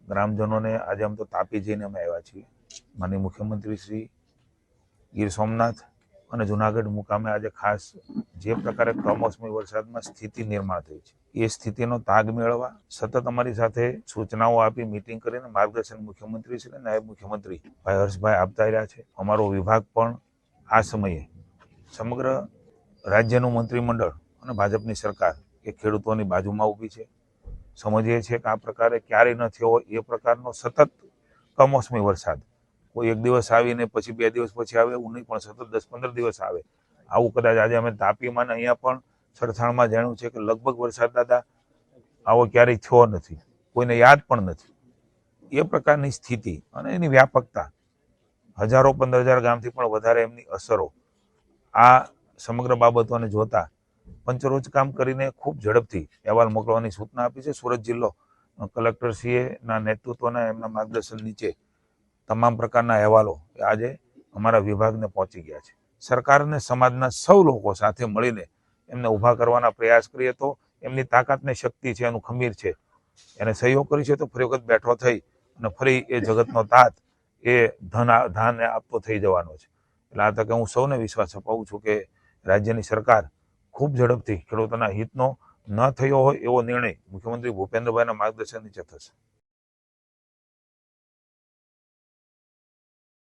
ગ્રામજનોને આજે આમ તો તાપી જઈને અમે આવ્યા છીએ. માનનીય મુખ્યમંત્રી શ્રી ગીર સોમનાથ અને જુનાગઢ મુકામે આજે ખાસ જે પ્રકારે કમોસમી વરસાદમાં સ્થિતિ નિર્માણ થઈ છે એ સ્થિતિનો તાગ મેળવવા સતત અમારી સાથે સૂચનાઓ આપી મિટિંગ કરીને માર્ગદર્શન મુખ્યમંત્રી શ્રી નાયબ મુખ્યમંત્રી ભાઈ હર્ષભાઈ આપતા રહ્યા છે. અમારો વિભાગ પણ આ સમયે સમગ્ર રાજ્યનું મંત્રીમંડળ અને ભાજપની સરકાર એ ખેડૂતોની બાજુમાં ઊભી છે. સમજીએ છીએ કે આ પ્રકારે ક્યારેય ન થયો હોય એ પ્રકારનો સતત કમોસમી વરસાદ કોઈ એક દિવસ આવીને પછી 2 દિવસ પછી આવે એવું નહીં, પણ સતત 10-15 દિવસ આવે. આવું કદાચ આજે અમે તાપીમાં અહીંયા પણ સરથાણમાં જાણ્યું છે કે લગભગ વરસાદ દાદા આવો ક્યારેય થયો નથી, કોઈને યાદ પણ નથી. એ પ્રકારની સ્થિતિ અને એની વ્યાપકતા, હજારો 15,000 ગામથી પણ વધારે એમની અસરો, આ સમગ્ર બાબતોને જોતા પંચરોજ કામ કરીને ખૂબ ઝડપથી અહેવાલ મોકલવાની સૂચના આપી છે. સુરત જિલ્લો કલેક્ટરશ્રીના નેતૃત્વના એમના માર્ગદર્શન નીચે તમામ પ્રકારના અહેવાલો આજે અમારા વિભાગને પહોંચી ગયા છે. સરકાર અને સમાજના સૌ લોકો સાથે મળીને એમને ઊભા કરવાના પ્રયાસ કરીએ તો એમની તાકાતને શક્તિ છે, એનું ખમીર છે, એને સહયોગ કરી છે તો ફરી વખત બેઠો થઈ અને ફરી એ જગતનો તાત એ ધાન આપતો થઈ જવાનો છે. એટલે આ તકે હું સૌને વિશ્વાસ અપાવું છું કે રાજ્યની સરકાર ખૂબ ઝડપથી ખેડૂતોના હિતનો ન થયો હોય એવો નિર્ણય મુખ્યમંત્રી ભૂપેન્દ્રભાઈના માર્ગદર્શન નીચે થશે.